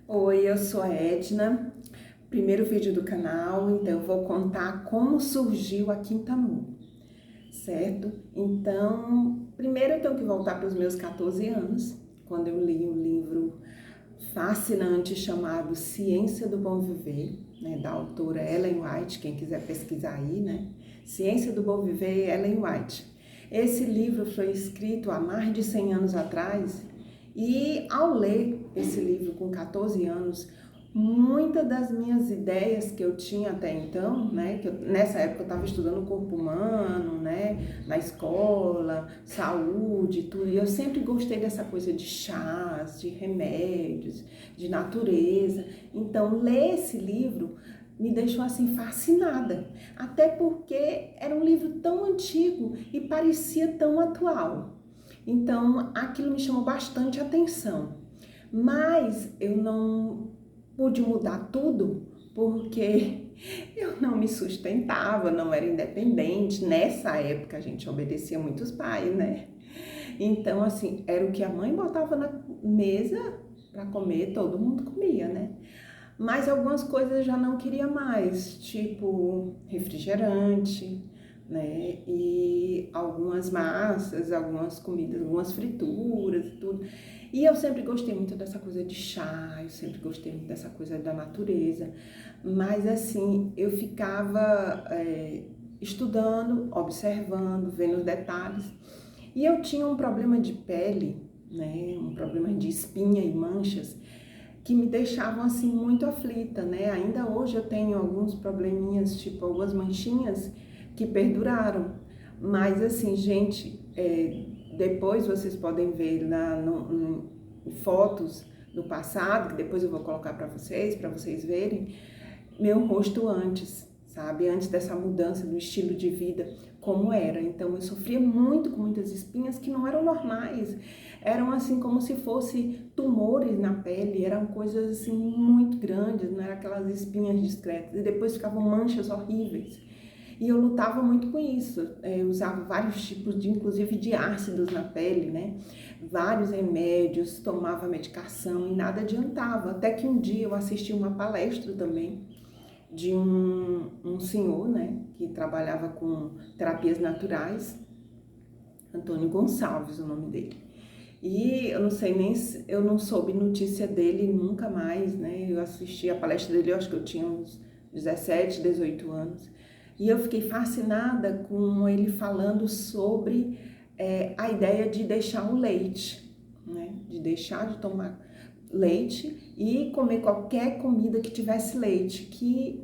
Oi, eu sou a Edna, primeiro vídeo do canal, então eu vou contar como surgiu a Quinta Mu, certo? Então, primeiro eu tenho que voltar para os meus 14 anos, quando eu li um livro fascinante chamado Ciência do Bom Viver, né, da autora Ellen White, quem quiser pesquisar aí, né? Ciência do Bom Viver, Ellen White. Esse livro foi escrito há mais de 100 anos atrás e ao ler esse livro com 14 anos, muitas das minhas ideias que eu tinha até então, né, nessa época eu estava estudando o corpo humano, né, na escola, saúde, tudo, e eu sempre gostei dessa coisa de chás, de remédios, de natureza. Então, ler esse livro me deixou assim fascinada, até porque era um livro tão antigo e parecia tão atual. Então, aquilo me chamou bastante atenção. Mas eu não pude mudar tudo porque eu não me sustentava, não era independente. Nessa época a gente obedecia muito os pais, né? Então, assim, era o que a mãe botava na mesa para comer, todo mundo comia, né? Mas algumas coisas eu já não queria mais, tipo refrigerante, né? E algumas massas, algumas comidas, algumas frituras e tudo. E eu sempre gostei muito dessa coisa de chá, eu sempre gostei muito dessa coisa da natureza. Mas assim, eu ficava estudando, observando, vendo os detalhes. E eu tinha um problema de pele, né? Um problema de espinha e manchas que me deixavam assim muito aflita, né? Ainda hoje eu tenho alguns probleminhas, tipo algumas manchinhas que perduraram. Mas assim, gente, depois vocês podem ver em fotos do passado, que depois eu vou colocar para vocês verem, meu rosto antes, sabe? Antes dessa mudança do estilo de vida, como era. Então eu sofria muito com muitas espinhas que não eram normais. Eram assim como se fossem tumores na pele, eram coisas assim muito grandes, não eram aquelas espinhas discretas. E depois ficavam manchas horríveis. E eu lutava muito com isso. Eu usava vários tipos de, inclusive de ácidos na pele, né? Vários remédios, tomava medicação e nada adiantava. Até que um dia eu assisti uma palestra também de um senhor, né, que trabalhava com terapias naturais, Antônio Gonçalves, o nome dele. E eu não sei nem se, eu não soube notícia dele nunca mais, né? Eu assisti a palestra dele, eu acho que eu tinha uns 17, 18 anos. E eu fiquei fascinada com ele falando sobre a ideia de deixar o leite, né? De deixar de tomar leite e comer qualquer comida que tivesse leite, que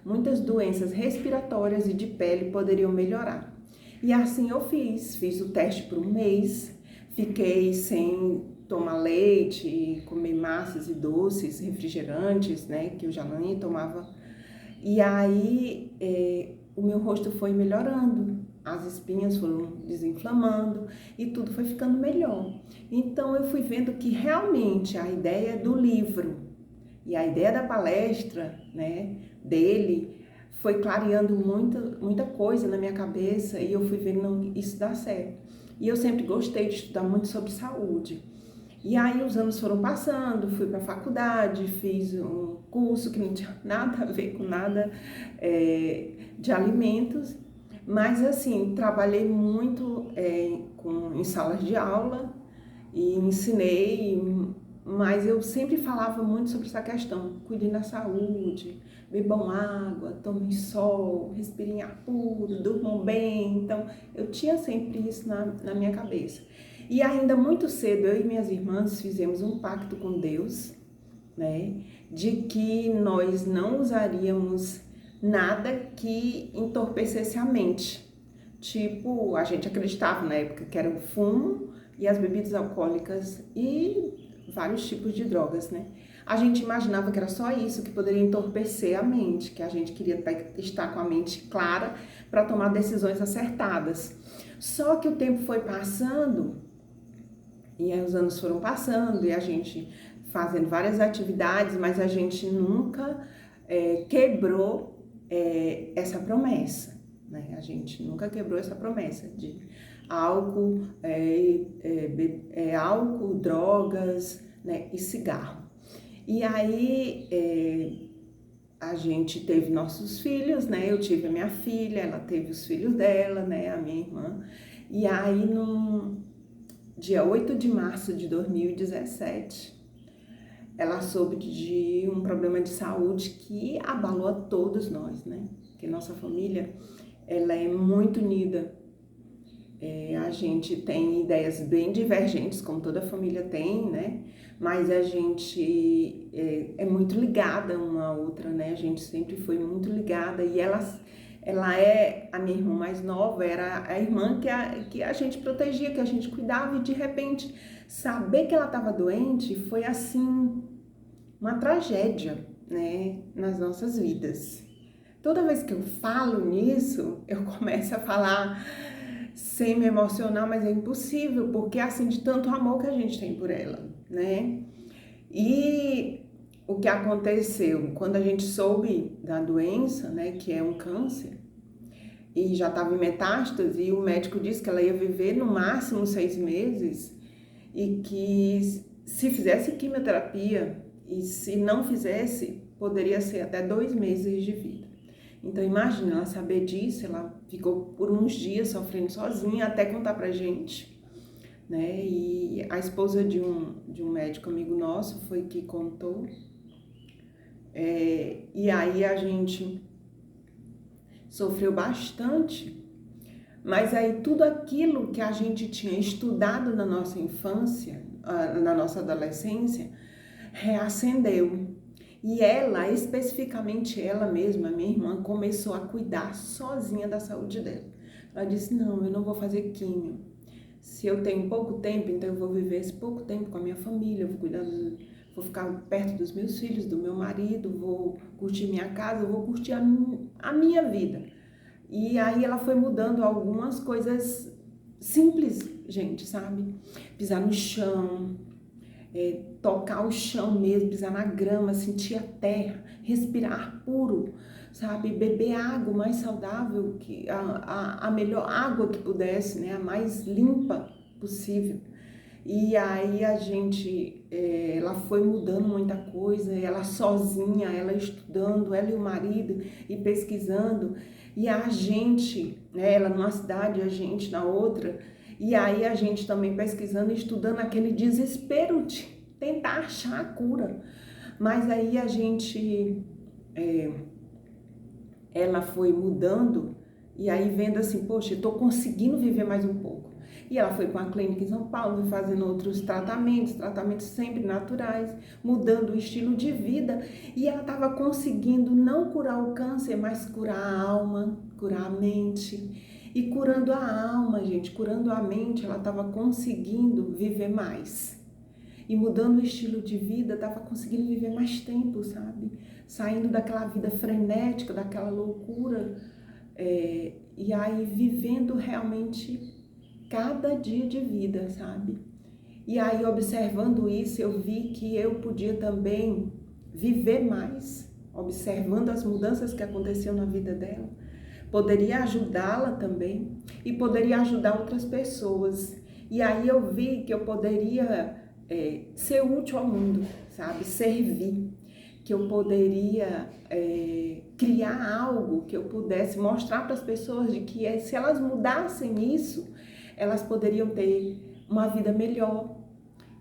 muitas doenças respiratórias e de pele poderiam melhorar. E assim eu fiz o teste por um mês, fiquei sem tomar leite, comer massas e doces, refrigerantes, né, que eu já nem tomava. E aí o meu rosto foi melhorando, as espinhas foram desinflamando e tudo foi ficando melhor. Então eu fui vendo que realmente a ideia do livro e a ideia da palestra, né, dele foi clareando muita coisa na minha cabeça e eu fui vendo, não, isso dá certo. E eu sempre gostei de estudar muito sobre saúde. E aí os anos foram passando, fui para a faculdade, fiz um curso que não tinha nada a ver com nada de alimentos, mas assim, trabalhei muito em salas de aula e ensinei, mas eu sempre falava muito sobre essa questão, cuidem da saúde, bebam água, tomem sol, respirem ar puro, durmam bem. Então eu tinha sempre isso na minha cabeça. E ainda muito cedo, eu e minhas irmãs fizemos um pacto com Deus, né, de que nós não usaríamos nada que entorpecesse a mente. Tipo, a gente acreditava na época que era o fumo e as bebidas alcoólicas e vários tipos de drogas, né? A gente imaginava que era só isso que poderia entorpecer a mente, que a gente queria estar com a mente clara para tomar decisões acertadas. Só que o tempo foi passando e aí os anos foram passando e a gente fazendo várias atividades, mas a gente nunca quebrou essa promessa, né? A gente nunca quebrou essa promessa de álcool, álcool, drogas, né, e cigarro. E aí a gente teve nossos filhos, né? Eu tive a minha filha, ela teve os filhos dela, né? A minha irmã. E aí no dia 8 de março de 2017, ela soube de um problema de saúde que abalou a todos nós, né? Porque nossa família, ela é muito unida. A gente tem ideias bem divergentes, como toda família tem, né? Mas a gente é muito ligada uma à outra, né? A gente sempre foi muito ligada e ela é a minha irmã mais nova, era a irmã que a gente protegia, que a gente cuidava e de repente saber que ela estava doente foi assim uma tragédia, né? Nas nossas vidas. Toda vez que eu falo nisso, eu começo a falar sem me emocionar, mas é impossível, porque é assim de tanto amor que a gente tem por ela, né? E o que aconteceu? Quando a gente soube da doença, né, que é um câncer, e já estava em metástase, e o médico disse que ela ia viver no máximo 6 meses, e que se fizesse quimioterapia, e se não fizesse, poderia ser até 2 meses de vida. Então imagina, ela saber disso, ela ficou por uns dias sofrendo sozinha até contar pra gente, né? E a esposa de um médico amigo nosso foi que contou. E aí a gente sofreu bastante, mas aí tudo aquilo que a gente tinha estudado na nossa infância, na nossa adolescência, reacendeu. E ela, especificamente ela mesma, minha irmã, começou a cuidar sozinha da saúde dela. Ela disse, não, eu não vou fazer químio. Se eu tenho pouco tempo, então eu vou viver esse pouco tempo com a minha família, eu vou cuidar, vou ficar perto dos meus filhos, do meu marido, vou curtir minha casa, vou curtir a minha vida. E aí ela foi mudando algumas coisas simples, gente, sabe? Pisar no chão, tocar o chão mesmo, pisar na grama, sentir a terra, respirar ar puro, sabe? Beber água mais saudável, a melhor água que pudesse, né? A mais limpa possível. E aí a gente, ela foi mudando muita coisa, ela sozinha, ela estudando, ela e o marido, e pesquisando, e a gente, né? Ela numa cidade, a gente na outra. E aí a gente também pesquisando e estudando aquele desespero de tentar achar a cura. Mas aí a gente, ela foi mudando e aí vendo assim, poxa, eu tô conseguindo viver mais um pouco. E ela foi para uma clínica em São Paulo, fazendo outros tratamentos sempre naturais, mudando o estilo de vida. E ela estava conseguindo não curar o câncer, mas curar a alma, curar a mente. E curando a alma, gente, curando a mente, ela estava conseguindo viver mais. E mudando o estilo de vida, estava conseguindo viver mais tempo, sabe? Saindo daquela vida frenética, daquela loucura. E aí vivendo realmente cada dia de vida, sabe? E aí observando isso, eu vi que eu podia também viver mais, observando as mudanças que aconteciam na vida dela. Poderia ajudá-la também e poderia ajudar outras pessoas. E aí eu vi que eu poderia ser útil ao mundo, sabe? Servir. Que eu poderia criar algo que eu pudesse mostrar para as pessoas de que se elas mudassem isso, elas poderiam ter uma vida melhor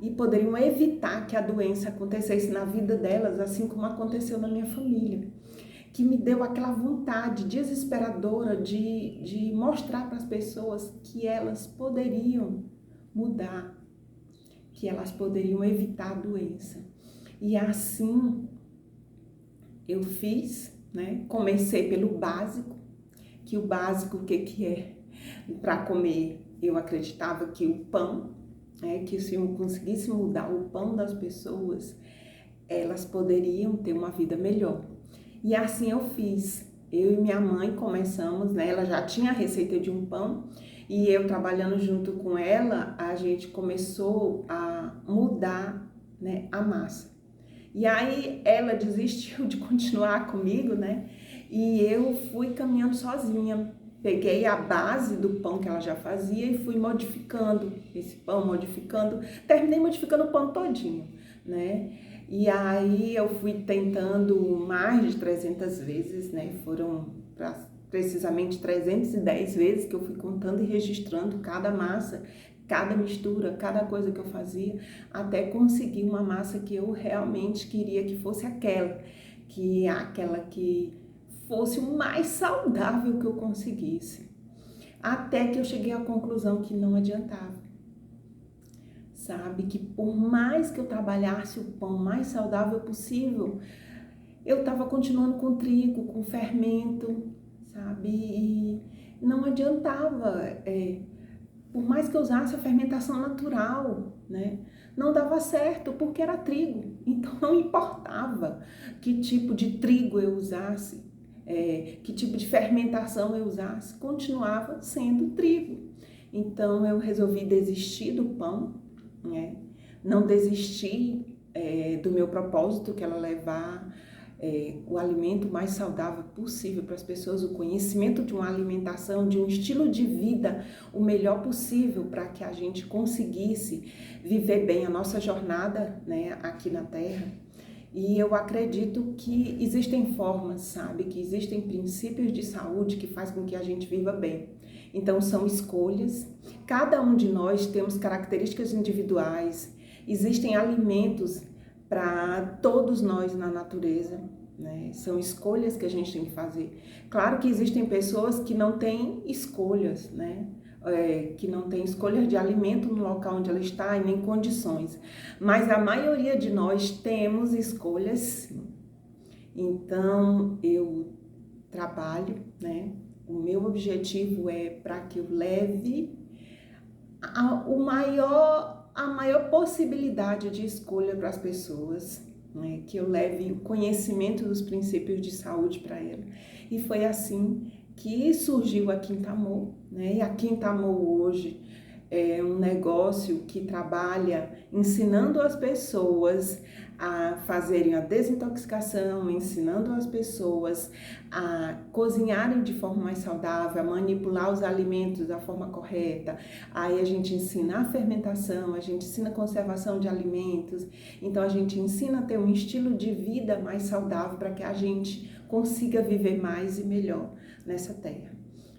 e poderiam evitar que a doença acontecesse na vida delas, assim como aconteceu na minha família. Que me deu aquela vontade desesperadora de mostrar para as pessoas que elas poderiam mudar, que elas poderiam evitar a doença. E assim eu fiz, né? Comecei pelo básico, que o básico o que é? Para comer, eu acreditava que o pão, que se eu conseguisse mudar o pão das pessoas, elas poderiam ter uma vida melhor. E assim eu fiz. Eu e minha mãe começamos, né? Ela já tinha a receita de um pão e eu trabalhando junto com ela, a gente começou a mudar, né, a massa. E aí ela desistiu de continuar comigo, né? E eu fui caminhando sozinha. Peguei a base do pão que ela já fazia e fui modificando esse pão, terminei modificando o pão todinho, né? E aí eu fui tentando mais de 300 vezes, né? Foram precisamente 310 vezes que eu fui contando e registrando cada massa, cada mistura, cada coisa que eu fazia, até conseguir uma massa que eu realmente queria que fosse aquela que fosse o mais saudável que eu conseguisse. Até que eu cheguei à conclusão que não adiantava. Sabe, que por mais que eu trabalhasse o pão mais saudável possível, eu estava continuando com trigo, com fermento, sabe, e não adiantava, por mais que eu usasse a fermentação natural, né, não dava certo, porque era trigo, então não importava que tipo de trigo eu usasse, que tipo de fermentação eu usasse, continuava sendo trigo. Então eu resolvi desistir do pão, né? Não desisti do meu propósito, que era levar o alimento mais saudável possível para as pessoas, o conhecimento de uma alimentação, de um estilo de vida o melhor possível para que a gente conseguisse viver bem a nossa jornada, né, aqui na Terra. E eu acredito que existem formas, sabe, que existem princípios de saúde que fazem com que a gente viva bem. Então são escolhas, cada um de nós temos características individuais, existem alimentos para todos nós na natureza, né? São escolhas que a gente tem que fazer. Claro que existem pessoas que não têm escolhas, né? Que não tem escolha de alimento no local onde ela está e nem condições. Mas a maioria de nós temos escolhas, sim. Então, eu trabalho, né? O meu objetivo é para que eu leve a maior possibilidade de escolha para as pessoas, né? Que eu leve o conhecimento dos princípios de saúde para ela. E foi assim que surgiu a Quinta Amor, né? E a Quinta Amor hoje é um negócio que trabalha ensinando as pessoas a fazerem a desintoxicação, ensinando as pessoas a cozinharem de forma mais saudável, a manipular os alimentos da forma correta. Aí a gente ensina a fermentação, a gente ensina a conservação de alimentos. Então a gente ensina a ter um estilo de vida mais saudável para que a gente consiga viver mais e melhor nessa terra.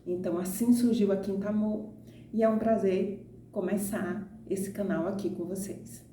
Então assim surgiu a Quinta Amor. E é um prazer começar esse canal aqui com vocês.